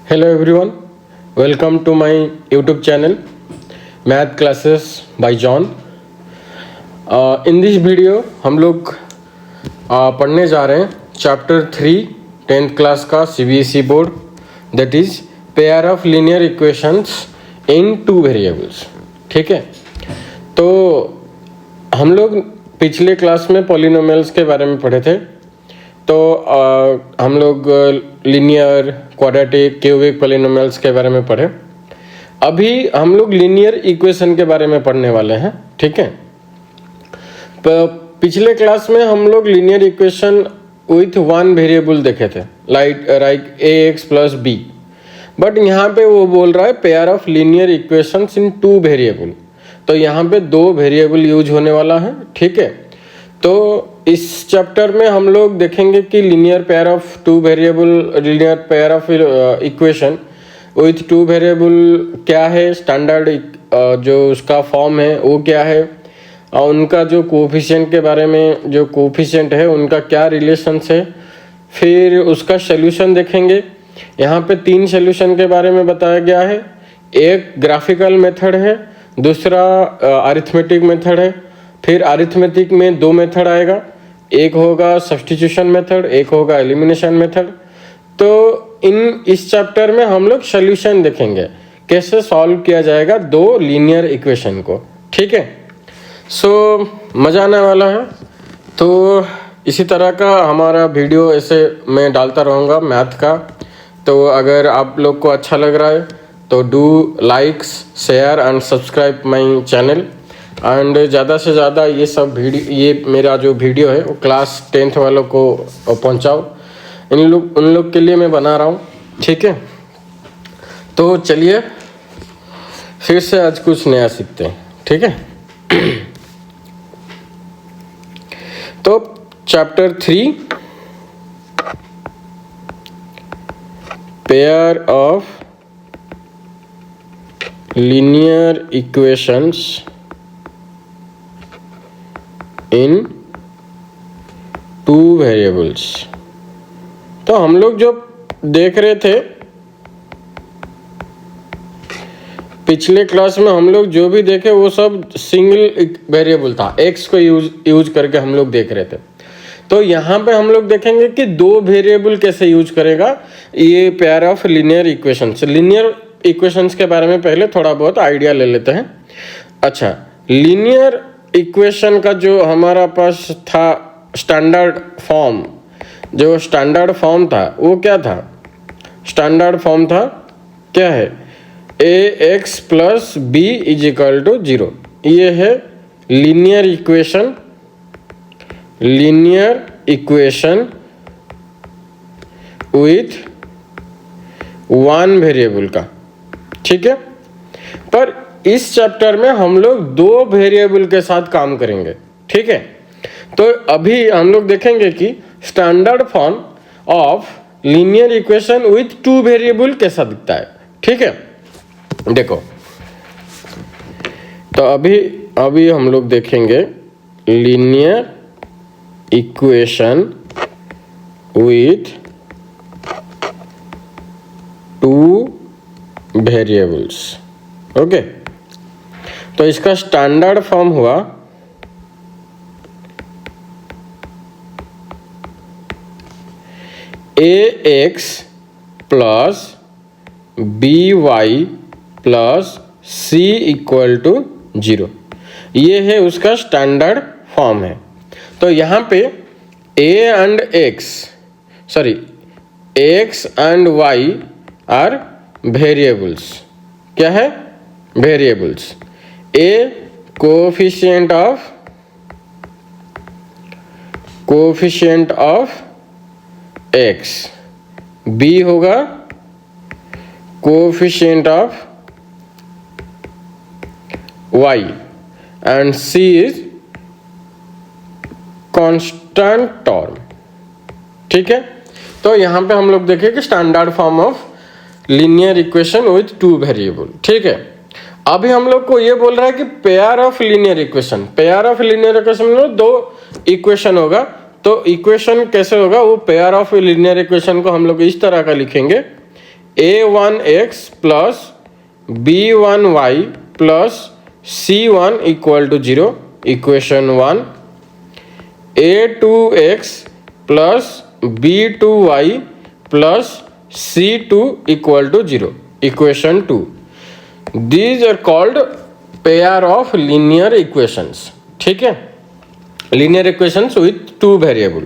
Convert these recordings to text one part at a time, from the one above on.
Hello everyone, welcome to my YouTube channel Math Classes by John. In this video हम लोग पढ़ने जा रहे हैं चैप्टर 3 10th क्लास का CBSE board, that is pair of linear equations in two variables. ठीक है, तो हम लोग पिछले क्लास में पॉलिनोमियल्स के बारे में पढ़े थे. तो हम लोग लीनियर, क्वाड्रेटिक, क्यूबिक पॉलिनोमियल्स के बारे में पढ़े. अभी हम लोग लीनियर इक्वेशन के बारे में पढ़ने वाले हैं. ठीक है, पिछले क्लास में हम लोग linear equation with one variable देखे थे, like a x plus b. But यहाँ पे वो बोल रहा है pair of linear equations in two variable. तो यहाँ पे दो वेरिएबल यूज होने वाला है. ठीक है, तो इस चैप्टर में हम लोग देखेंगे कि linear pair of two variable, linear pair of equation with two variable क्या है, स्टैंडर्ड जो उसका फॉर्म है वो क्या है, और उनका जो कोफिशिएंट के बारे में, जो कोफिशिएंट है उनका क्या रिलेशंस है. फिर उसका सॉल्यूशन देखेंगे. यहाँ पे तीन सॉल्यूशन के बारे में बताया गया है. एक ग्राफिकल मेथड है, दूसरा अरिथमेटिक मेथड है. फिर अरिथमेटिक में दो मेथड आएगा, एक होगा सब्स्टिट्यूशन मेथड, एक होगा एलिमिनेशन मेथड. तो इस चैप्टर में हम लोग सॉल्यूशन देखेंगे, कैसे सॉल्व किया जाएगा दो लीनियर इक्वेशन को. ठीक है, सो मज़ा आने वाला है. तो इसी तरह का हमारा वीडियो ऐसे मैं डालता रहूँगा मैथ का. तो अगर आप लोग को अच्छा लग रहा है तो do likes, share and subscribe my channel. And ज़्यादा से ज़्यादा ये सब वीडियो, ये मेरा जो वीडियो है वो क्लास 10th वालों को पहुंचाओ. उन लोग के लिए मैं बना रहा हूँ. ठीक है, तो चलिए फिर से आज कुछ नया सीखते हैं. ठीक है, तो chapter 3 pair of linear equations in two variables. तो हम लोग जो देख रहे थे पिछले क्लास में, हम लोग जो भी देखे वो सब सिंगल वेरिएबल था, एक्स को यूज करके हम लोग देख रहे थे. तो यहाँ पे हम लोग देखेंगे कि दो वेरिएबल कैसे यूज करेगा ये pair of linear equations. Linear equations के बारे में पहले थोड़ा बहुत आइडिया ले लेते हैं. अच्छा, लीनियर इक्वेशन का जो हमारा पास था स्टैंडर्ड फॉर्म, जो स्टैंडर्ड फॉर्म था वो क्या था? स्टैंडर्ड फॉर्म था क्या है? A x plus B is equal to 0. ये है linear equation. Linear equation with one variable का. ठीक है, पर इस चैप्टर में हम लोग दो वेरिएबल के साथ काम करेंगे. ठीक है, तो अभी हम लोग देखेंगे कि standard form of linear equation with two variable कैसा दिखता है. ठीक है, देखो, तो अभी हम लोग देखेंगे linear equation with two variables. Okay, तो इसका स्टैंडर्ड फॉर्म हुआ A x plus B Y plus C equal to 0. ये है उसका स्टैंडर्ड फॉर्म है. तो यहाँ पे A and X, sorry, X and Y are variables. क्या है? Variables. A coefficient of X, B होगा coefficient of Y and C is constant term. ठीक है, तो यहां पे हम लोग देखें standard form of linear equation with two variable. ठीक है, अभी हम लोग को ये बोल रहा है कि pair of linear equation. Pair of linear equation में दो इक्वेशन होगा. तो इक्वेशन कैसे होगा? वो पेयर ऑफ लीनियर इक्वेशन को हम लोग इस तरह का लिखेंगे, a1x plus b1y plus c1 equal to 0, equation 1। a2x plus b2y plus c2 equal to 0, equation 2। These are called pair of linear equations. ठीक है, linear equations with two variable.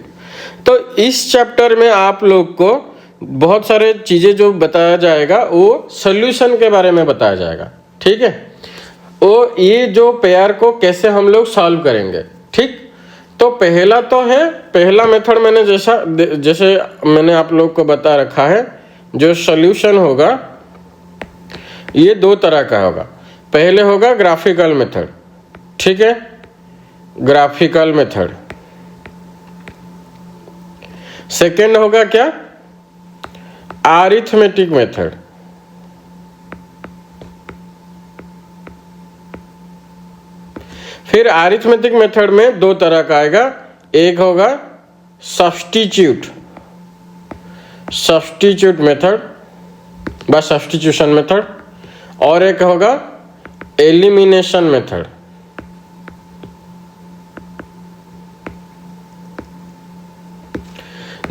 तो इस चैप्टर में आप लोग को बहुत सारे चीज़ें जो बताया जाएगा वो सॉल्यूशन के बारे में बताया जाएगा। ठीक है, वो ये जो पेयर को कैसे हम लोग सॉल्व करेंगे। ठीक, तो पहला तो है, पहला मेथड मैंने जैसे मैंने आप लोग को बता रखा है, जो सॉल्यूशन होगा ये दो तरह का होगा। पहले होगा ग्राफिकल मेथड। ठीक है, ग्राफिकल मेथड। सेकेंड होगा क्या, अरिथमेटिक मेथड। फिर अरिथमेटिक मेथड में दो तरह का आएगा, एक होगा सब्स्टिट्यूट मेथड व सब्स्टिट्यूशन मेथड, और एक होगा एलिमिनेशन मेथड।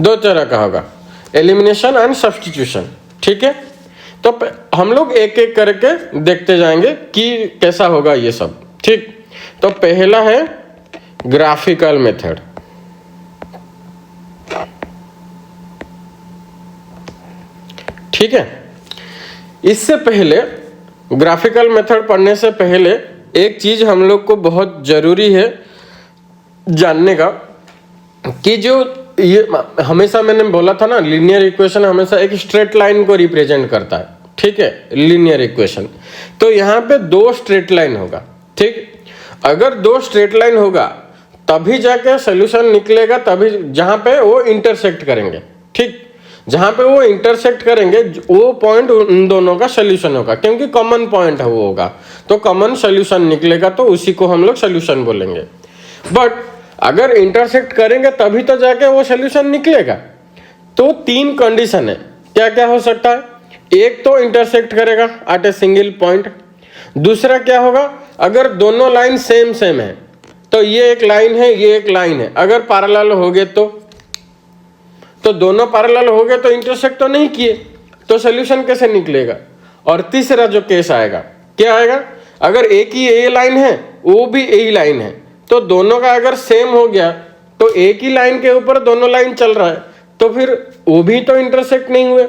दो तरह का होगा, एलिमिनेशन एंड सब्स्टिट्यूशन। ठीक है, तो हम लोग एक एक करके देखते जाएंगे कि कैसा होगा ये सब। ठीक, तो पहला है ग्राफिकल मेथड। ठीक है, इससे पहले ग्राफिकल मेथड पढ़ने से पहले एक चीज हम लोग को बहुत जरूरी है जानने का कि जो ये हमेशा मैंने बोला था ना, लीनियर इक्वेशन हमेशा एक स्ट्रेट लाइन को रिप्रेजेंट करता है। ठीक है, लीनियर इक्वेशन। तो यहाँ पे दो स्ट्रेट लाइन होगा। ठीक, अगर दो स्ट्रेट लाइन होगा तभी जाके सोल्यूशन निकलेगा, तभी जहाँ पे वो इंटरसेक्ट करेंगे। ठीक, जहाँ पे वो इंटरसेक्ट करेंगे वो पॉइंट उन दोनों का सोल्यूशन होगा, क्योंकि कॉमन पॉइंट है वो होगा, तो कॉमन सोल्यूशन निकलेगा, तो उसी को हम लोग सोल्यूशन बोलेंगे। बट अगर इंटरसेक्ट करेंगे तभी तो जाके वो सोल्यूशन निकलेगा। तो तीन कंडीशन है, क्या क्या हो सकता है। एक तो इंटरसेक्ट करेगा एट ए सिंगल पॉइंट। दूसरा क्या होगा, अगर दोनों लाइन सेम है, तो ये एक लाइन है, ये एक लाइन है, अगर पैरेलल हो गए तो दोनों पैरेलल हो गए तो इंटरसेक्ट तो नहीं किए, तो सोल्यूशन कैसे निकलेगा। और तीसरा जो केस आएगा, क्या आएगा, अगर एक ही ए लाइन है वो भी ए लाइन है, तो दोनों का अगर सेम हो गया तो एक ही लाइन के ऊपर दोनों लाइन चल रहा है, तो फिर वो भी तो इंटरसेक्ट नहीं हुए,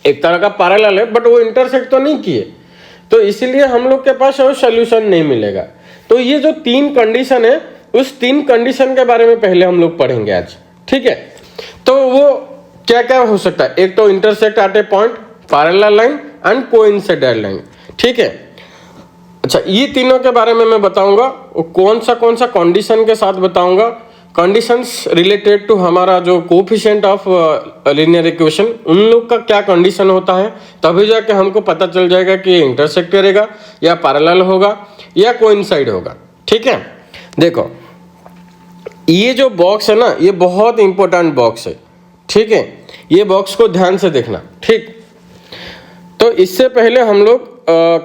एक तरह का पैरेलल है बट वो इंटरसेक्ट तो नहीं किए, तो इसीलिए हम लोग के पास वो सोल्यूशन नहीं मिलेगा। तो ये जो तीन कंडीशन है, उस तीन कंडीशन के बारे में पहले हम लोग पढ़ेंगे आज। ठीक है, तो वो क्या क्या हो सकता है, एक तो intersect at A point, parallel line and coincident line. ठीक है, अच्छा ये तीनों के बारे में मैं बताऊंगा, वो कौन सा कंडीशन के साथ बताऊंगा। कंडीशंस रिलेटेड टू हमारा जो कोफिशिएंट ऑफ लीनियर इक्वेशन, उन लोग का क्या कंडीशन होता है, तभी जाके हमको पता चल जाएगा कि ये इंटरसेक्ट करेगा या पैरेलल होगा या कोइंसाइड होगा। ठीक है, देखो ये जो बॉक्स है ना, ये बहुत इंपॉर्टेंट बॉक्स है। ठीक है, ये बॉक्स को ध्यान से देखना। ठीक, तो इससे पहले हम लोग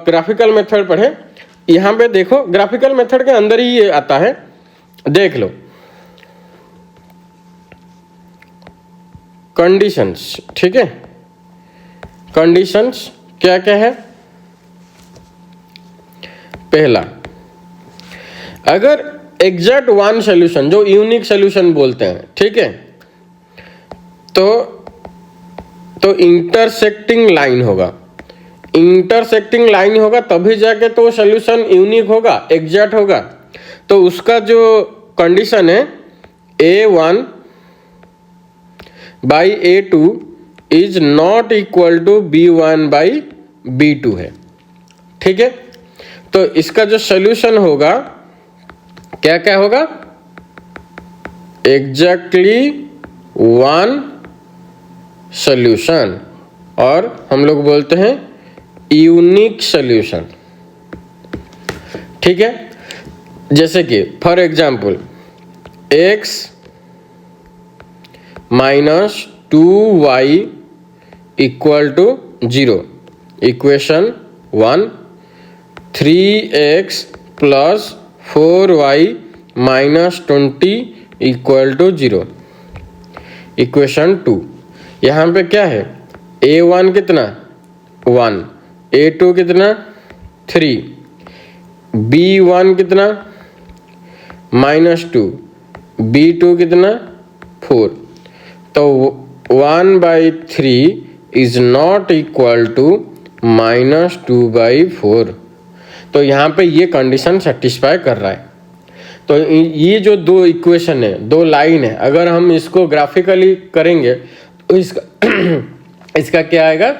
ग्राफिकल मेथड पढ़े। यहाँ पे देखो, ग्राफिकल मेथड के अंदर ही ये आता है, देख लो कंडीशंस। ठीक है, कंडीशंस क्या क्या है। पहला, अगर एग्जैक्ट वन सोल्यूशन, जो यूनिक सोल्यूशन बोलते हैं, ठीक है, तो इंटरसेक्टिंग लाइन होगा। इंटरसेक्टिंग लाइन होगा तभी जाके तो सोल्यूशन यूनिक होगा, एग्जैक्ट होगा। तो उसका जो कंडीशन है A1 by A2 is not equal to B1 by B2 है। ठीक है, तो इसका जो सोल्यूशन होगा क्या क्या होगा, एग्जैक्टली वन सोल्यूशन, और हम लोग बोलते हैं यूनिक सोल्यूशन। ठीक है, जैसे कि for example x minus 2y equal to 0, equation 1, 3x plus 4y minus 20 equal to 0, equation 2। यहाँ पे क्या है, a1 कितना 1, a2 कितना 3, b1 कितना -2, b2 कितना 4। तो 1/3 इज नॉट इक्वल टू -2/4। तो यहाँ पे ये कंडीशन सेटिस्फाई कर रहा है। तो ये जो दो इक्वेशन है, दो लाइन है, अगर हम इसको ग्राफिकली करेंगे तो इसका क्या आएगा,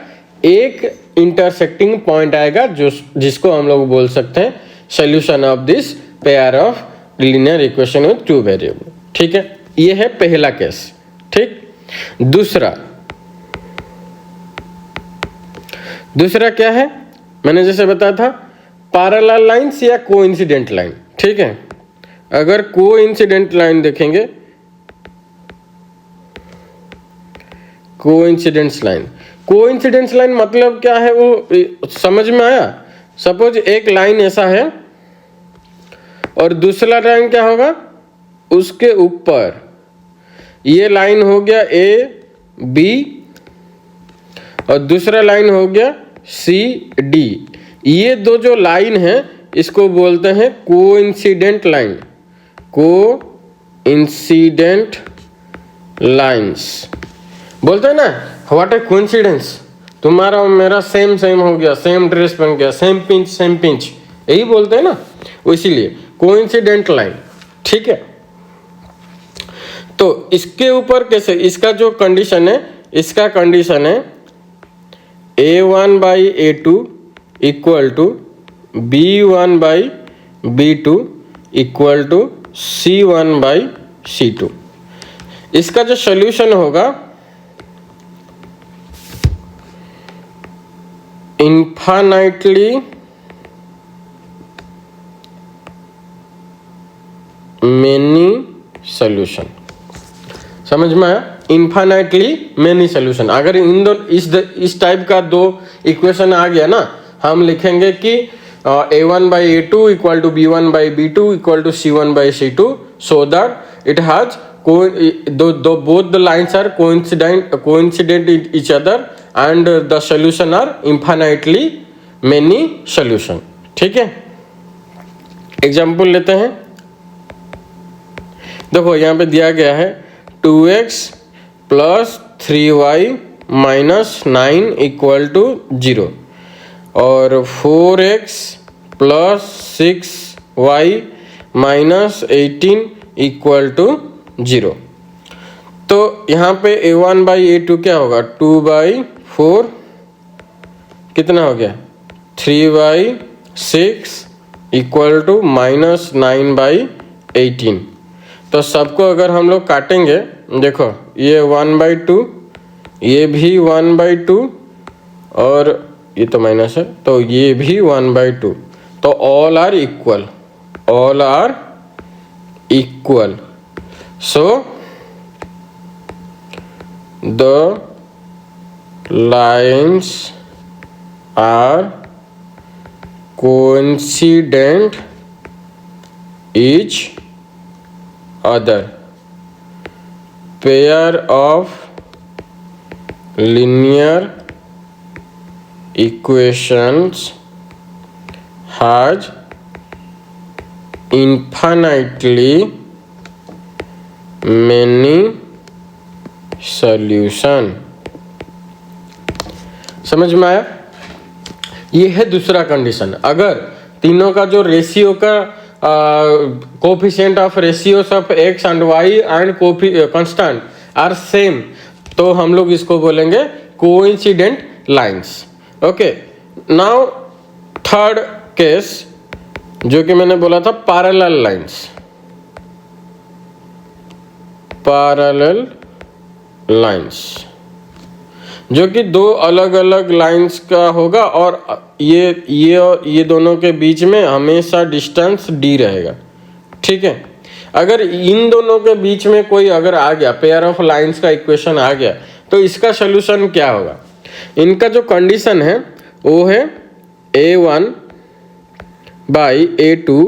एक इंटरसेक्टिंग पॉइंट आएगा जो जिसको हम लोग बोल सकते हैं solution of this pair of linear equation with two variable. ठीक है, ये है पहला केस। ठीक, दूसरा क्या है, मैंने जैसे बताया था पैरेलल लाइंस या कोइंसिडेंट लाइन। ठीक है, अगर कोइंसिडेंट लाइन देखेंगे, कोइंसिडेंस लाइन मतलब क्या है वो समझ में आया। सपोज एक लाइन ऐसा है और दूसरा लाइन क्या होगा उसके ऊपर, ये लाइन हो गया ए बी और दूसरा लाइन हो गया सी डी। ये दो जो लाइन है इसको बोलते हैं कोइंसिडेंट लाइन, कोइंसिडेंट लाइंस बोलते हैं ना। व्हाट ए कोइंसिडेंस, तुम्हारा और मेरा सेम हो गया, सेम ड्रेस पहन गया, सेम पिंच, यही बोलते हैं ना, इसीलिए कोइंसिडेंट लाइन। ठीक है, तो इसके ऊपर कैसे, इसका जो कंडीशन है, इसका कंडीशन है a1/a2 equal to b1/b2 equal to c1/c2। इसका जो सॉल्यूशन होगा इन्फाइनाइटली मेनी सॉल्यूशन। समझ में आया, इन्फाइनाइटली मेनी सॉल्यूशन। अगर इन दो इस टाइप का दो इक्वेशन आ गया ना, हम लिखेंगे कि a1/a2 equal to b1/b2 equal to c1/c2 so that it has both the lines are coincident each other and the solution are infinitely many solution। ठीक है, एग्जाम्पल लेते हैं। देखो यहाँ पे दिया गया है 2x plus 3y minus 9 equal to 0 और 4x plus 6y minus 18 equal to 0। तो यहाँ पे a1/a2 क्या होगा, 2/4 कितना हो गया 3/6 इक्वल टू माइनस 9/18। तो सबको अगर हम लोग काटेंगे, देखो ये 1/2, ये भी 1/2 और ये तो माइनस है, तो ये भी 1/2। तो all are equal. So the lines are coincident each other. Pair of linear equations has infinitely many solution। समझ में आया, ये है दूसरा कंडीशन। अगर तीनों का जो रेशियो का coefficient of ratios of x and y and constant are same, तो हम लोग इसको बोलेंगे coincident lines. Okay, now third case जो कि मैंने बोला था पैरेलल लाइंस, जो कि दो अलग अलग लाइंस का होगा और ये दोनों के बीच में हमेशा डिस्टेंस d रहेगा। ठीक है, अगर इन दोनों के बीच में कोई अगर आ गया, पेयर ऑफ लाइंस का इक्वेशन आ गया, तो इसका सॉल्यूशन क्या होगा। इनका जो कंडीशन है वो है A1 by A2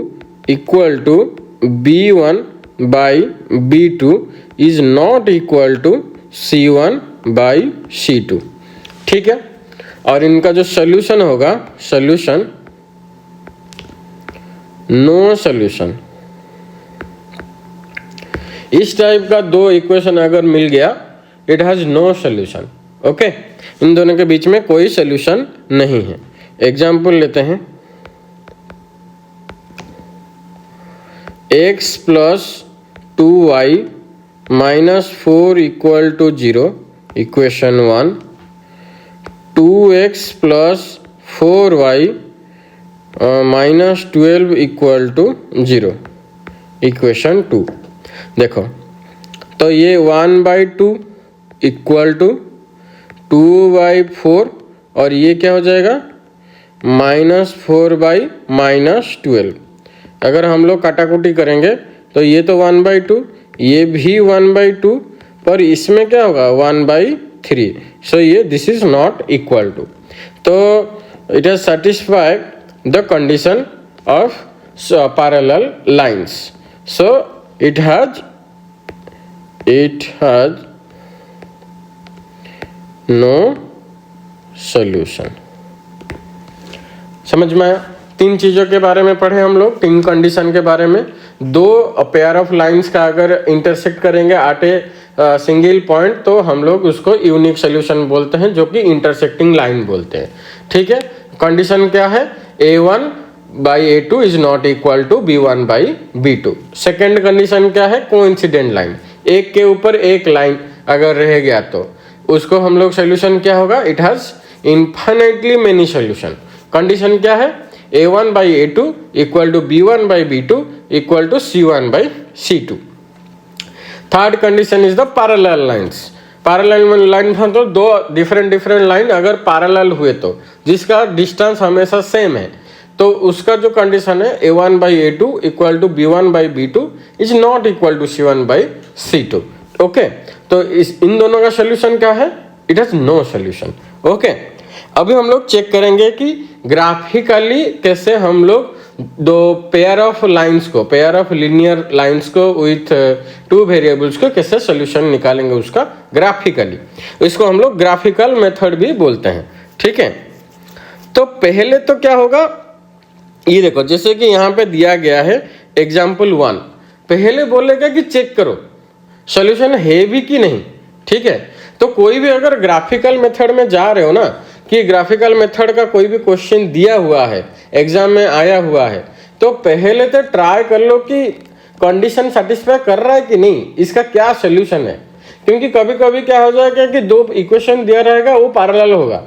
equal to B1 by B2 is not equal to C1 by C2। ठीक है, और इनका जो सोल्यूशन होगा, सोल्यूशन नो सोल्यूशन। इस टाइप का दो इक्वेशन अगर मिल गया, it has no solution. Okay, इन दोनों के बीच में कोई सोल्यूशन नहीं है। एग्जाम्पल लेते हैं, x plus 2y minus 4 equal to 0, equation 1। 2x plus 4y minus 12 equal to 0, equation 2। देखो, तो ये 1/2 इक्वल टू 2/4 और ये क्या हो जाएगा -4/-12। अगर हम लोग काटाकुटी करेंगे तो ये तो 1/2, ये भी 1/2, पर इसमें क्या होगा 1/3। सो ये this is not equal to. तो it has satisfied the condition of parallel lines. So it has no solution। समझ में आया? तीन चीज़ों के बारे में पढ़े हम लोग, तीन कंडीशन के बारे में। दो पेयर ऑफ लाइंस का अगर इंटरसेक्ट करेंगे एट ए सिंगल पॉइंट तो हम लोग उसको यूनिक सोल्यूशन बोलते हैं, जो कि इंटरसेक्टिंग लाइन बोलते हैं। ठीक है, कंडीशन क्या है? A1 by A2 is not equal to B1 by B2। Second condition क्या है? कोइंसिडेंट लाइन, एक के ऊपर एक लाइन अगर रह गया तो उसको हम लोग सोल्यूशन क्या होगा? It has infinitely many solution. Condition क्या है? A1 by A2 equal to B1 by B2 equal to C1 by C2। Third condition is the parallel lines. Parallel line तो दो डिफरेंट लाइन अगर पैरेलल हुए तो जिसका डिस्टेंस हमेशा same है, तो उसका जो कंडीशन है A1 by A2 equal to B1 by B2 is not equal to C1 by C2। Okay, तो इन दोनों का सोल्यूशन क्या है? It has no solution. Okay, अभी हम लोग चेक करेंगे कि ग्राफिकली कैसे हम लोग दो पेयर ऑफ लाइंस को, पेयर ऑफ लीनियर लाइंस को विथ टू वेरिएबल्स को कैसे सोल्यूशन निकालेंगे उसका ग्राफिकली। इसको हम लोग ग्राफिकल मेथड भी बोलते हैं। ठीक है, तो पहले तो क्या होगा, ये देखो, जैसे कि यहाँ पे दिया गया है एग्जाम्पल 1, पहले बोलेगा कि चेक करो सॉल्यूशन है भी कि नहीं। ठीक है, तो कोई भी अगर ग्राफिकल मेथड में जा रहे हो ना, कि ग्राफिकल मेथड का कोई भी क्वेश्चन दिया हुआ है, एग्जाम में आया हुआ है, तो पहले तो ट्राई कर लो कि कंडीशन सेटिस्फाई कर रहा है कि नहीं, इसका क्या सोल्यूशन है। क्योंकि कभी कभी क्या हो जाएगा कि दो इक्वेशन दिया रहेगा, वो पैरेलल होगा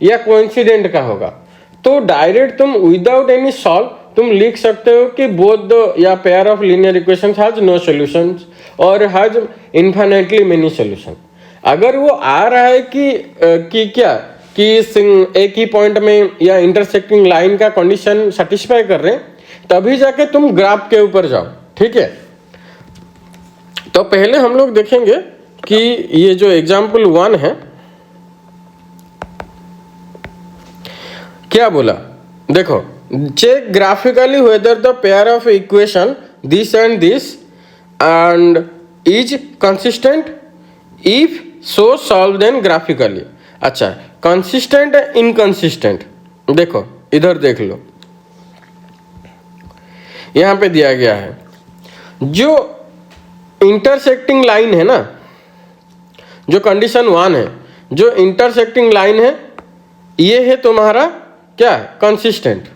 या कोइंसिडेंट का होगा, तो डायरेक्ट तुम विदाउट एनी सॉल्व तुम लिख सकते हो कि बोथ द या pair of linear equations has no solutions और हैज इनफिनिटली मेनी सॉल्यूशन। अगर वो आ रहा है कि क्या कि एक ही पॉइंट में या इंटरसेक्टिंग लाइन का कंडीशन सेटिस्फाई कर रहे हैं, तभी जाके तुम ग्राफ के ऊपर जाओ। ठीक है, तो पहले हम लोग देखेंगे कि ये जो एग्जाम्पल 1 है क्या बोला। देखो, check graphically whether the pair of equation this and this and is consistent, if so solve then graphically. अच्छा, कंसिस्टेंट है इनकंसिस्टेंट, देखो इधर देख लो, यहां पे दिया गया है जो इंटरसेक्टिंग लाइन है ना, जो कंडीशन 1 है, जो इंटरसेक्टिंग लाइन है, ये है तुम्हारा क्या है? Consistent.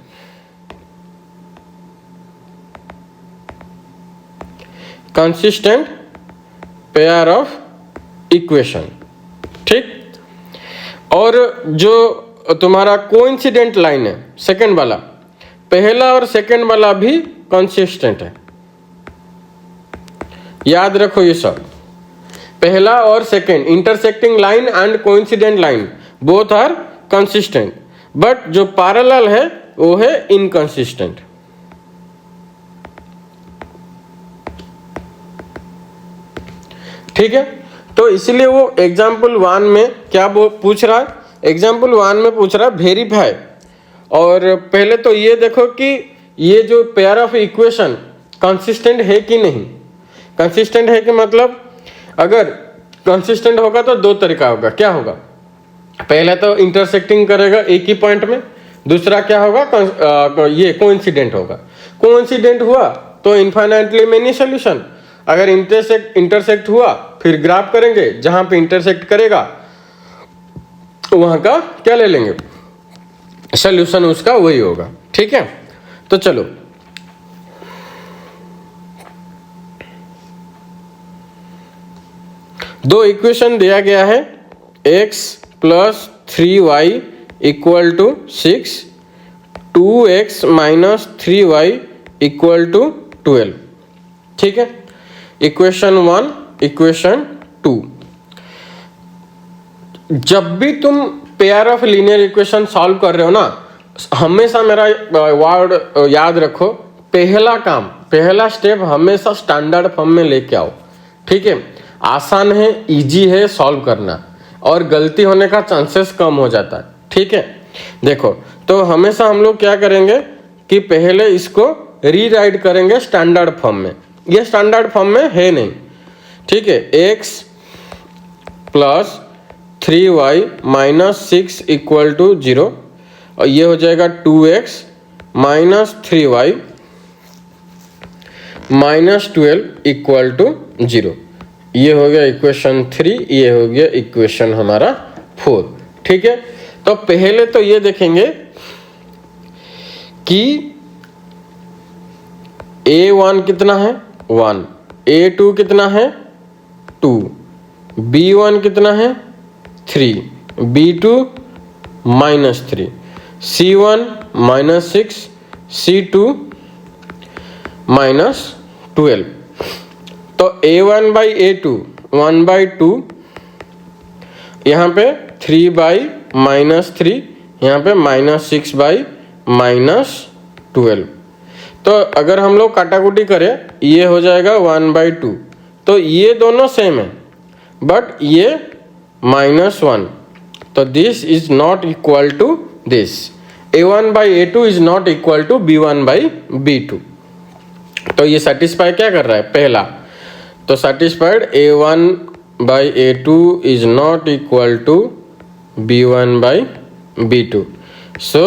Consistent pair of equation. ठीक, और जो तुम्हारा कोइंसिडेंट लाइन है सेकंड वाला, पहला और सेकंड वाला भी कंसिस्टेंट है। याद रखो ये सब, पहला और second intersecting line and coincident line both are consistent, but जो पैरेलल है वो है इनकंसिस्टेंट। ठीक है, तो इसलिए वो एग्जाम्पल 1 में क्या पूछ रहा है एग्जाम्पल 1 में पूछ रहा है वेरीफाई, और पहले तो ये देखो कि ये जो पेयर ऑफ इक्वेशन कंसिस्टेंट है कि नहीं। कंसिस्टेंट है कि मतलब अगर कंसिस्टेंट होगा तो दो तरीका होगा। क्या होगा, पहले तो इंटरसेक्टिंग करेगा एक ही पॉइंट में, दूसरा क्या होगा ये कोइंसिडेंट होगा। कोइंसिडेंट हुआ तो इनफाइनाइटली मेनी सॉल्यूशन। अगर इंटरसेक्ट हुआ फिर ग्राफ करेंगे, जहां पे इंटरसेक्ट करेगा वहां का क्या ले लेंगे, सॉल्यूशन उसका वही होगा। ठीक है, तो चलो दो इक्वेशन दिया गया है, x plus 3y equal to 6, 2x minus 3y equal to 12। ठीक है, इक्वेशन 1, इक्वेशन 2। जब भी तुम pair of linear equation solve कर रहे हो ना, हमेशा मेरा वर्ड याद रखो, पहला काम, पहला स्टेप हमेशा स्टैंडर्ड फॉर्म में लेके आओ। ठीक है, आसान है, इजी है सॉल्व करना, और गलती होने का चांसेस कम हो जाता है। ठीक है, देखो तो हमेशा हम लोग क्या करेंगे कि पहले इसको रीराइट करेंगे स्टैंडर्ड फॉर्म में। ये स्टैंडर्ड फॉर्म में है नहीं। ठीक है, x plus 3y minus 6 equal to 0, और ये हो जाएगा 2x minus 3y minus 12 equal to 0। ये हो गया इक्वेशन 3, ये हो गया इक्वेशन हमारा 4। ठीक है, तो पहले तो ये देखेंगे कि a1 कितना है 1, a2 कितना है 2, b1 कितना है 3, b2 minus 3, c1 minus 6, c2 minus 12। तो a1 बाई a2 1 बाई 2, यहाँ पे 3 बाई माइनस 3, यहाँ पे माइनस 6 बाई माइनस 12। तो अगर हम लोग काटाकुटी करें, ये हो जाएगा 1 बाई 2। तो ये दोनों सेम है, बट ये -1, तो this is not equal to this. a1 by a2 is not equal to b1 by b2। तो ये सेटिस्फाई क्या कर रहा है, पहला तो satisfied a1 by a2 is not equal to b1 by b2। So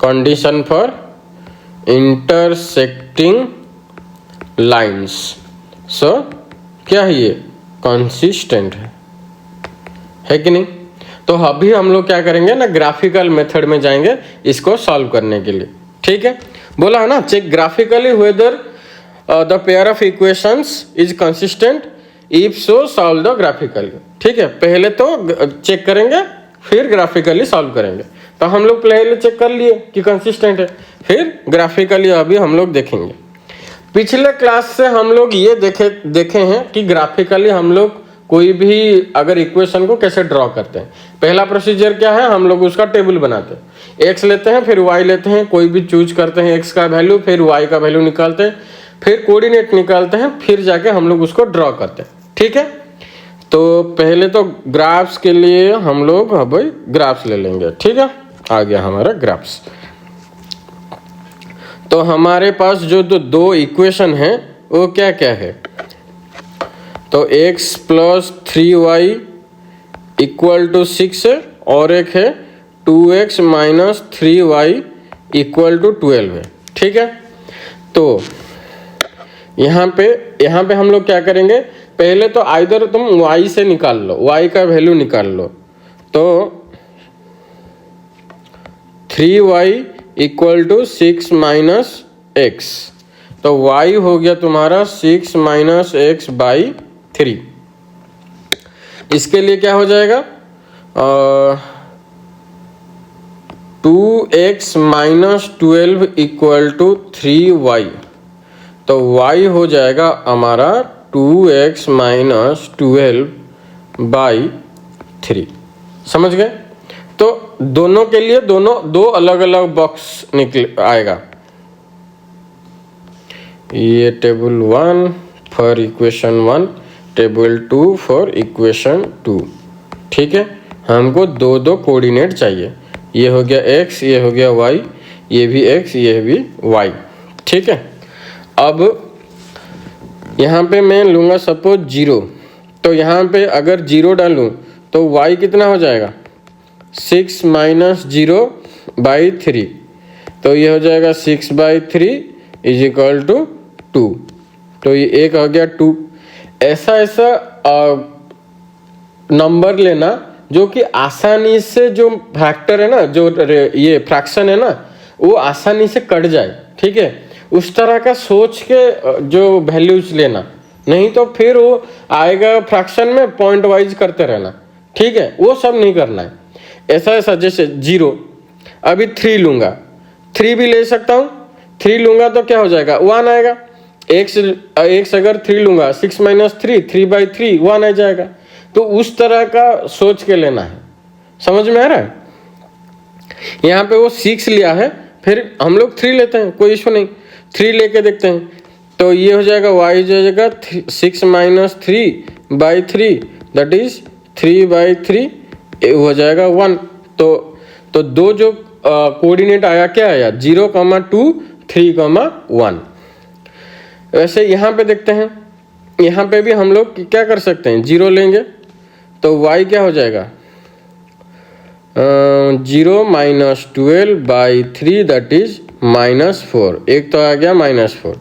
condition for intersecting lines, so क्या है ये, कंसिस्टेंट है कि नहीं। तो अभी हम लोग क्या करेंगे ना, ग्राफिकल मेथड में जाएंगे इसको सॉल्व करने के लिए। ठीक है, बोला है ना, check graphically whether the pair of equations is consistent, if so solve the graphically. ठीक है, पहले तो चेक करेंगे फिर ग्राफिकली सॉल्व करेंगे। तो हम लोग पहले चेक कर लिए कि कंसिस्टेंट है, फिर ग्राफिकली अभी हम लोग देखेंगे। पिछले क्लास से हम लोग ये देखे हैं कि ग्राफिकली हम लोग कोई भी अगर इक्वेशन को कैसे ड्रॉ करते हैं। पहला प्रोसीजर क्या है, हम लोग उसका टेबल बनाते हैं, x लेते हैं फिर y लेते हैं, कोई भी चूज करते हैं x का वैल्यू, फिर y का वैल्यू निकालते हैं, फिर कोऑर्डिनेट निकालते हैं, फिर जाके हम लोग उसको ड्रॉ करते हैं। ठीक है, तो पहले तो ग्राफ्स के लिए हम लोग भाई ग्राफ्स ले लेंगे। ठीक है, आ गया हमारा ग्राफ्स। तो हमारे पास जो दो इक्वेशन है वो क्या क्या है, तो x plus 3y equal to 6 है, और एक है 2x minus 3y equal to 12 है। ठीक है, तो यहाँ पे हम लोग क्या करेंगे, पहले तो आइदर तुम y से निकाल लो, y का वैल्यू निकाल लो। तो 3y equal to 6 minus x, तो y हो गया तुम्हारा 6 माइनस x बाई 3। इसके लिए क्या हो जाएगा, 2x minus 12 equal to 3y, तो y हो जाएगा हमारा 2x माइनस 12 बाई 3। समझ गए। तो दोनों के लिए दो अलग अलग बॉक्स निकल आएगा। ये table 1 for equation 1, table 2 for equation 2। ठीक है, हमको दो दो कोऑर्डिनेट चाहिए। ये हो गया x, ये हो गया y, ये भी x, ये भी y। ठीक है, अब यहाँ पे मैं लूँगा सपोज 0, तो यहाँ पे अगर 0 डालूँ तो y कितना हो जाएगा 6 माइनस 0/3, तो ये हो जाएगा 6/3 इज इक्वल टू 2। तो ये एक हो गया 2। ऐसा नंबर लेना जो कि आसानी से, जो फैक्टर है ना, जो ये फ्रैक्शन है ना, वो आसानी से कट जाए। ठीक है, उस तरह का सोच के जो वैल्यूज लेना, नहीं तो फिर वो आएगा फ्रैक्शन में पॉइंट वाइज करते रहना। ठीक है, वो सब नहीं करना है। ऐसा जैसे 0, अभी 3 लूँगा, 3 भी ले सकता हूँ। 3 लूँगा तो क्या हो जाएगा 1 आएगा। x अगर 3 लूँगा 6 माइनस 3, 3/3 1 आ जाएगा। तो उस तरह का सोच के लेना है। समझ में आ रहा है? यहाँ पे वो 6 लिया है, फिर हम लोग 3 लेते हैं, कोई इशू नहीं। 3 लेके देखते हैं, तो ये हो जाएगा y हो जाएगा 6 माइनस 3/3 दैट इज 3/3 हो जाएगा 1। तो दो जो कोऑर्डिनेट आया, क्या आया 0,2 3,1। वैसे यहाँ पे देखते हैं, यहाँ पे भी हम लोग क्या कर सकते हैं, 0 लेंगे तो y क्या हो जाएगा 0 माइनस 12/3 दैट इज -4। एक तो आ गया -4।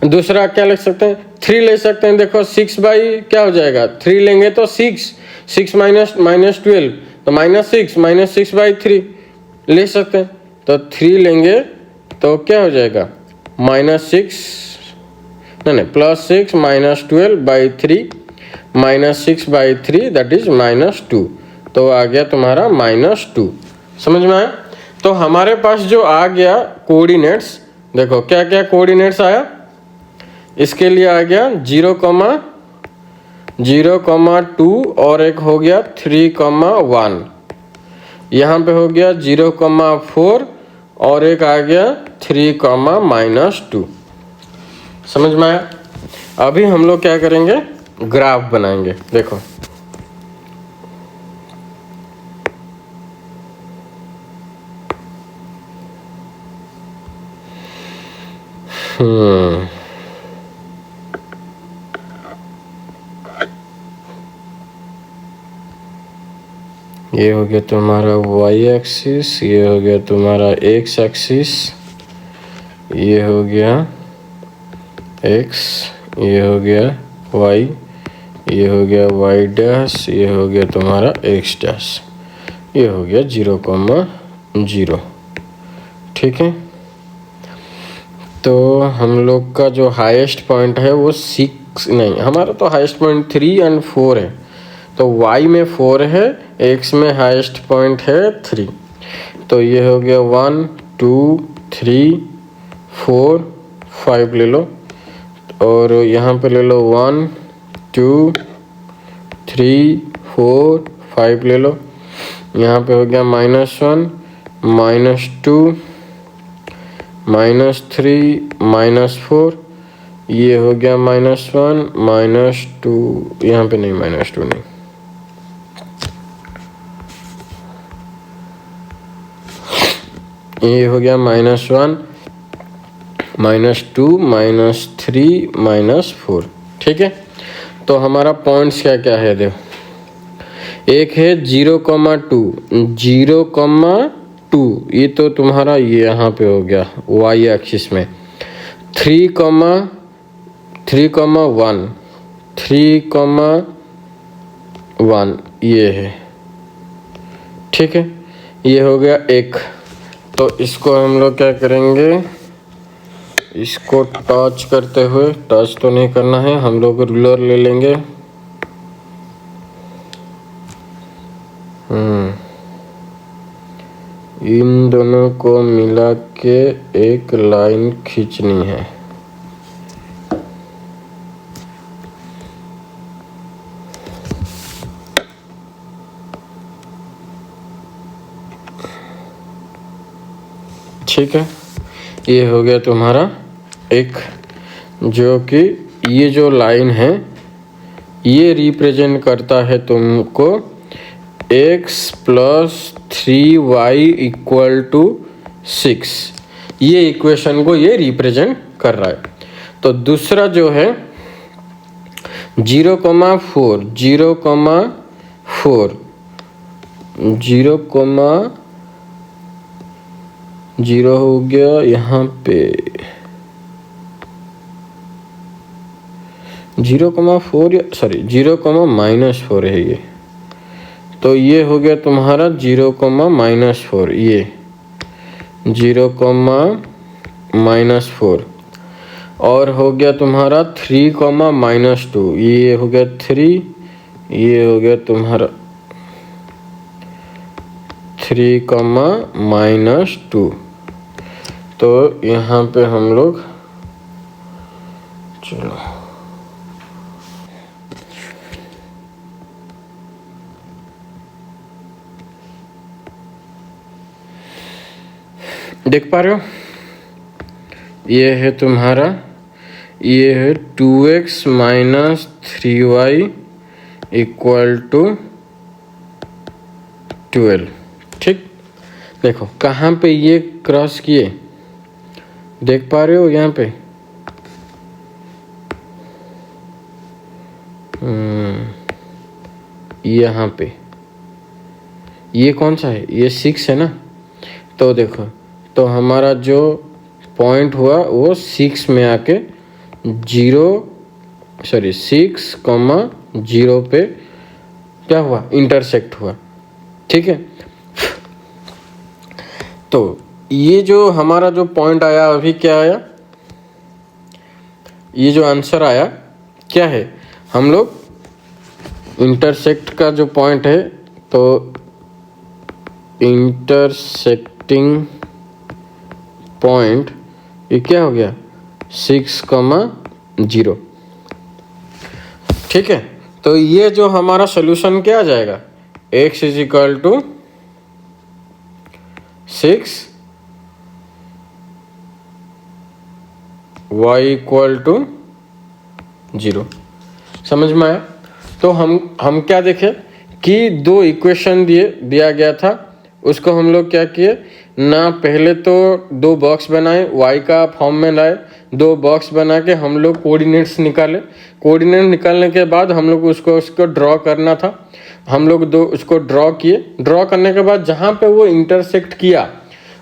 दूसरा क्या लिख सकते हैं, 3 ले सकते हैं। देखो 6 बाई क्या हो जाएगा, 3 लेंगे तो 6 माइनस -12 तो -6/3 ले सकते हैं। तो 3 लेंगे तो क्या हो जाएगा -6 नहीं +6 -12/3 -6/3 दैट इज -2। तो आ गया तुम्हारा -2। समझ में आया? तो हमारे पास जो आ गया कोऑर्डिनेट्स, देखो क्या क्या कोऑर्डिनेट्स आया। इसके लिए आ गया 0,2 और एक हो गया 3,1। यहाँ पे हो गया 0,4 और एक आ गया 3,-2। समझ में आया? अभी हम लोग क्या करेंगे, ग्राफ बनाएंगे। देखो ये हो गया तुम्हारा y एक्सिस, ये हो गया तुम्हारा x एक्सिस, ये हो गया x, ये हो गया y, ये हो गया y डैश, ये हो गया तुम्हारा x डैश, ये हो गया 0,0। ठीक है, तो हम लोग का जो हाईएस्ट पॉइंट है वो 6 नहीं, हमारा तो हाईएस्ट पॉइंट 3 और 4 है। तो y में 4 है, x में हाईएस्ट पॉइंट है 3। तो ये हो गया 1 2 3 4 5 ले लो, और यहाँ पे ले लो 1 2 3 4 5 ले लो। यहाँ पे हो गया -1 -2 -3 -4, ये हो गया -1 -2, यहाँ पे नहीं -2 नहीं, ये हो गया -1 -2 -3 -4। ठीक है, तो हमारा पॉइंट्स क्या क्या है देखो, एक है 0,2 0,2, ये तो तुम्हारा ये यहाँ पे हो गया y एक्सिस में। 3,1 3,1 ये है। ठीक है, ये हो गया एक। तो इसको हम लोग क्या करेंगे, इसको टच करते हुए, टच तो नहीं करना है, हम लोग रूलर ले लेंगे। इन दोनों को मिला के एक लाइन खींचनी है। ठीक है, ये हो गया तुम्हारा एक, जो कि ये जो लाइन है ये रिप्रेजेंट करता है तुमको x plus 3y equal to 6, ये इक्वेशन को ये रिप्रेजेंट कर रहा है। तो दूसरा जो है 0,4 0,0 हो गया यहाँ पे 0,-4 है ये, तो ये हो गया तुम्हारा 0,-4, ये 0,-4 और हो गया तुम्हारा 3,-2, ये हो गया 3, ये हो गया तुम्हारा 3,-2। तो यहाँ पे हम लोग चलो देख पा रहे हो, ये है तुम्हारा, ये है 2x minus 3y equal to 12। ठीक, देखो कहाँ पे ये क्रॉस किए, देख पा रहे हो यहाँ पे, यहाँ पे ये कौन सा है, ये 6 है ना। तो देखो, तो हमारा जो पॉइंट हुआ वो 6 में आके 6,0 पे क्या हुआ, इंटरसेक्ट हुआ। ठीक है, तो ये जो हमारा जो पॉइंट आया अभी क्या आया, ये जो आंसर आया क्या है, हम लोग इंटरसेक्ट का जो पॉइंट है, तो इंटरसेक्टिंग पॉइंट ये क्या हो गया 6,0। ठीक है, तो ये जो हमारा सोल्यूशन क्या आ जाएगा, x is equal to 6, y equal to 0। समझ में आया। तो हम क्या देखे कि दो इक्वेशन दिया गया था, उसको हम लोग क्या किए ना, पहले तो दो बॉक्स बनाए, y का फॉर्म में लाए, दो बॉक्स बना के हम लोग कोऑर्डिनेट्स निकाले। कोऑर्डिनेट निकालने के बाद हम लोग उसको ड्रॉ करना था, हम लोग उसको ड्रॉ किए। ड्रॉ करने के बाद जहाँ पे वो इंटरसेक्ट किया,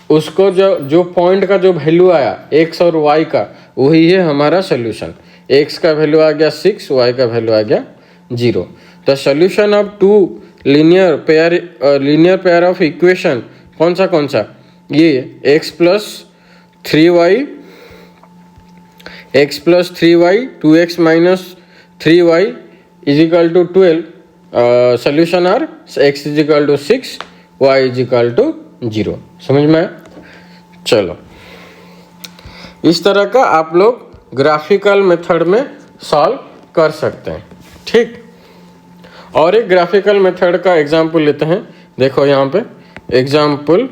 उसको जो पॉइंट का जो वैल्यू आया x और y का, वही है हमारा सोल्यूशन। x का वैल्यू आ गया 6, y का वैल्यू आ गया 0। The solution of two linear pair of equation कौन सा, ये x plus 3y 2x minus 3y is equal to 12। Solution are x is equal to 6, y is equal to 0। समझ में आया। चलो, इस तरह का आप लोग ग्राफिकल मेथड में सॉल्व कर सकते हैं। ठीक, और एक ग्राफिकल मेथड का एग्जाम्पल लेते हैं। देखो यहाँ पे एग्जाम्पल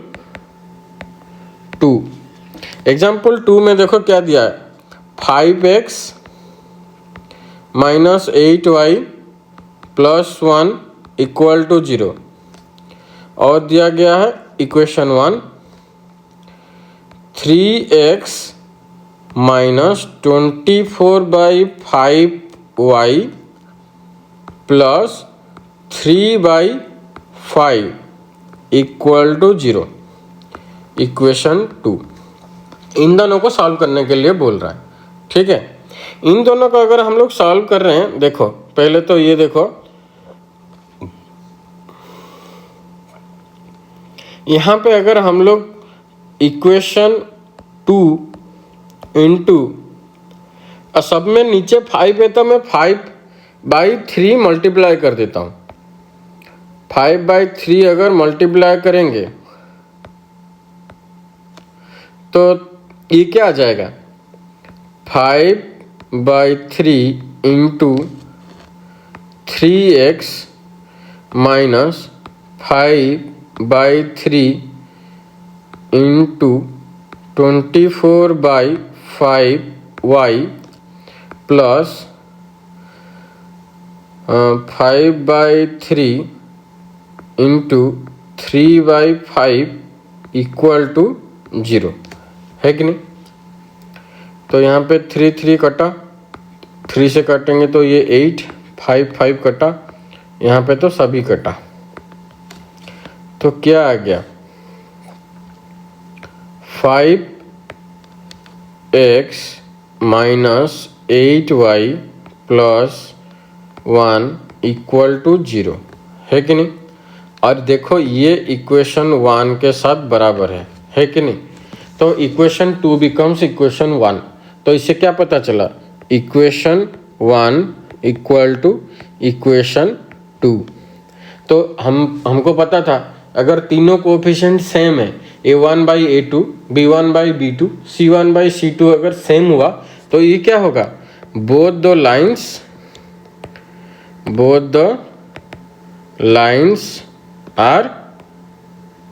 2 में देखो क्या दिया है, 5x minus 8y plus 1 equal to 0, और दिया गया है equation 1 3x minus 24/5y plus 3/5 equal to 0, equation 2। इन दोनों को सॉल्व करने के लिए बोल रहा है। ठीक है, इन दोनों को अगर हम लोग सॉल्व कर रहे हैं, देखो पहले तो ये देखो, यहाँ पे अगर हम लोग इक्वेशन 2 इंटू सब में नीचे 5 है, तो मैं 5/3 मल्टीप्लाई कर देता हूँ। 5/3 अगर मल्टीप्लाई करेंगे तो ये क्या आ जाएगा, 5/3 into 3x minus 5/3 into 24/5y plus 5/3 into 3/5 equal to 0 है कि नहीं। तो यहाँ पे 3 कटा, 3 से काटेंगे तो ये 8, 5 कटा, यहाँ पे तो सभी कटा। तो क्या आ गया 5x minus 8y plus 1 equal to 0 है कि नहीं। और देखो ये इक्वेशन 1 के साथ बराबर है कि नहीं। तो इक्वेशन 2 बिकम्स इक्वेशन 1। तो इससे क्या पता चला, इक्वेशन 1 इक्वल टू इक्वेशन 2। तो हमको पता था अगर तीनों कोएफिशिएंट सेम है, a1/a2, b1/b2, c1/c2 अगर सेम हुआ तो ये क्या होगा, both the lines are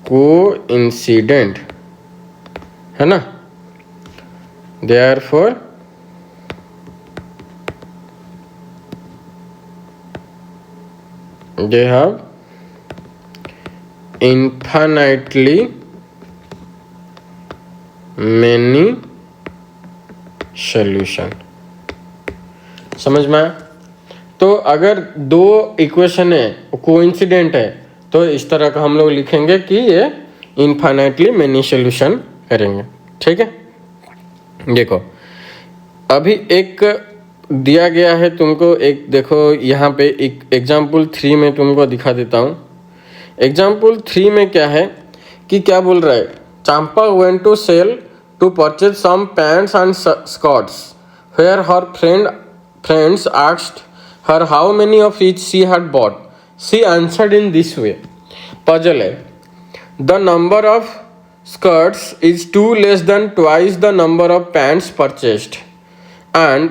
coincident, है ना। Therefore they have infinitely many solution। समझ में आया। तो अगर दो इक्वेशन है कोइंसिडेंट है तो इस तरह का हम लोग लिखेंगे कि ये इनफाइनाइटली मेनी सॉल्यूशन करेंगे। ठीक है, देखो अभी एक दिया गया है तुमको, एक देखो यहाँ पे एक एग्जाम्पल 3 में तुमको दिखा देता हूँ। एग्जाम्पल 3 में क्या है कि क्या बोल रहा है, Champa went to sale to purchase some pants and skirts where her friends asked her how many of each she had bought. She answered in this way. Puzzle है, the number of skirts is 2 less than twice the number of pants purchased, and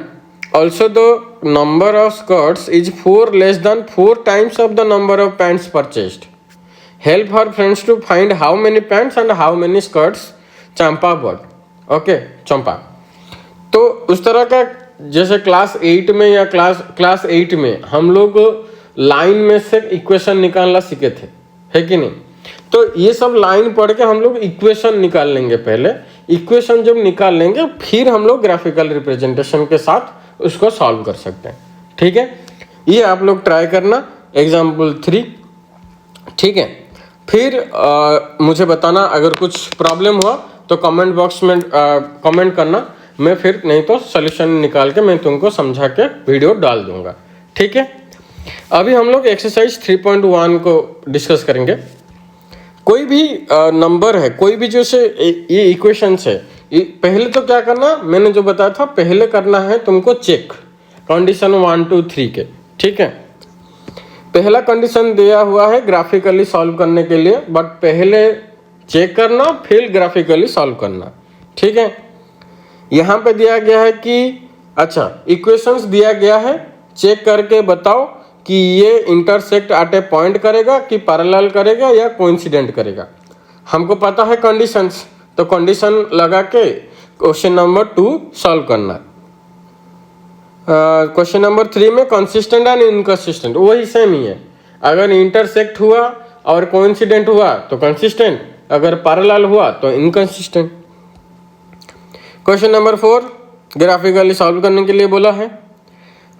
also the number of skirts is 4 less than 4 times of the number of pants purchased. Help her friends to find how many pants and how many skirts Champa bought. Okay, चंपा। तो उस तरह का जैसे class 8 में या class 8 में हम लोग लाइन में से इक्वेशन निकालना सीखे थे, है कि नहीं। तो ये सब लाइन पढ़ के हम लोग इक्वेशन निकाल लेंगे। पहले इक्वेशन जब निकाल लेंगे फिर हम लोग ग्राफिकल रिप्रेजेंटेशन के साथ उसको सॉल्व कर सकते हैं। ठीक है, ये आप लोग ट्राई करना एग्जाम्पल 3। ठीक है, फिर मुझे बताना अगर कुछ प्रॉब्लम हुआ तो कमेंट बॉक्स में कमेंट करना, मैं फिर नहीं तो सॉल्यूशन निकाल के मैं तुमको समझा के वीडियो डाल दूंगा। ठीक है, अभी हम लोग एक्सरसाइज 3.1 को डिस्कस करेंगे। कोई भी नंबर है, कोई भी जैसे ये इक्वेशंस है, पहले तो क्या करना, मैंने जो बताया था पहले करना है तुमको चेक कंडीशन 1 2 3 के। ठीक है, पहला कंडीशन दिया हुआ है ग्राफिकली सॉल्व करने के लिए, बट पहले चेक करना फिर ग्राफिकली सॉल्व करना। ठीक है, यहाँ पे दिया गया है कि अच्छा इक्वेशंस दिया गया है, चेक करके बताओ कि ये इंटरसेक्ट एट ए पॉइंट करेगा कि पैरेलल करेगा या कोइंसिडेंट करेगा। हमको पता है कंडीशंस, तो कंडीशन लगा के क्वेश्चन नंबर 2 सॉल्व करना है। क्वेश्चन नंबर 3 में कंसिस्टेंट एंड इनकंसिस्टेंट वही सेम ही है। अगर इंटरसेक्ट हुआ और कोइंसिडेंट हुआ तो कंसिस्टेंट, अगर पैरेलल हुआ तो inconsistent. Question number 4 graphically solve करने के लिए बोला है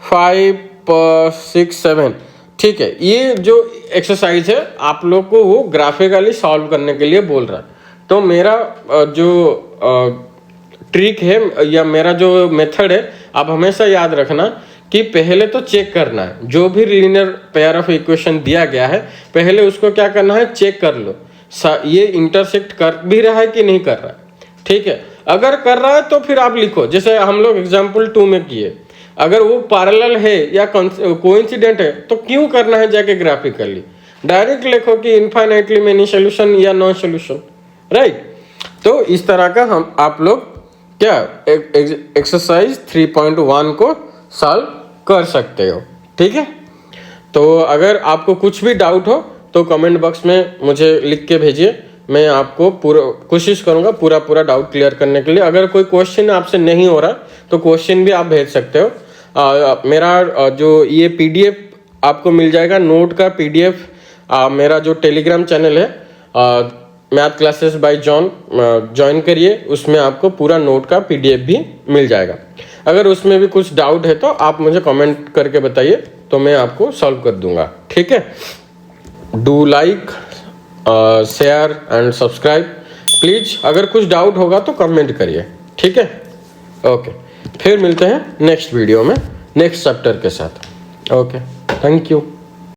5 6 7। ठीक है, ये जो एक्सरसाइज है आप लोग को वो ग्राफिकली सॉल्व करने के लिए बोल रहा है। तो मेरा जो ट्रिक है या मेरा जो मेथड है आप हमेशा याद रखना कि पहले तो चेक करना है, जो भी लीनियर पेयर ऑफ इक्वेशन दिया गया है पहले उसको क्या करना है, चेक कर लो ये इंटरसेक्ट कर भी रहा है कि नहीं कर रहा है। ठीक है, अगर कर रहा है तो फिर आप लिखो, जैसे हम लोग एग्जाम्पल 2 में किए, अगर वो पैरेलल है या कोइंसिडेंट है तो क्यों करना है जाके ग्राफिकली, डायरेक्ट लिखो कि इनफाइनाइटली मेनी सॉल्यूशन या नो सॉल्यूशन, राइट। तो इस तरह का हम आप लोग क्या एक्सरसाइज 3.1 को सॉल्व कर सकते हो। ठीक है, तो अगर आपको कुछ भी डाउट हो तो कमेंट बॉक्स में मुझे लिख के भेजिए, मैं आपको पूरा कोशिश करूंगा पूरा डाउट क्लियर करने के लिए। अगर कोई क्वेश्चन आपसे नहीं हो रहा तो क्वेश्चन भी आप भेज सकते हो। मेरा जो ये PDF आपको मिल जाएगा, नोट का PDF मेरा जो टेलीग्राम चैनल है math classes bye John join करिए, उसमें आपको पूरा नोट का पीडीएफ भी मिल जाएगा। अगर उसमें भी कुछ डाउट है तो आप मुझे कमेंट करके बताइए, तो मैं आपको सॉल्व कर दूंगा। ठीक है, do like share and subscribe please. अगर कुछ डाउट होगा तो कमेंट करिए। ठीक है, ओके, फिर मिलते हैं नेक्स्ट वीडियो में नेक्स्ट चैप्टर के साथ। Okay, thank you.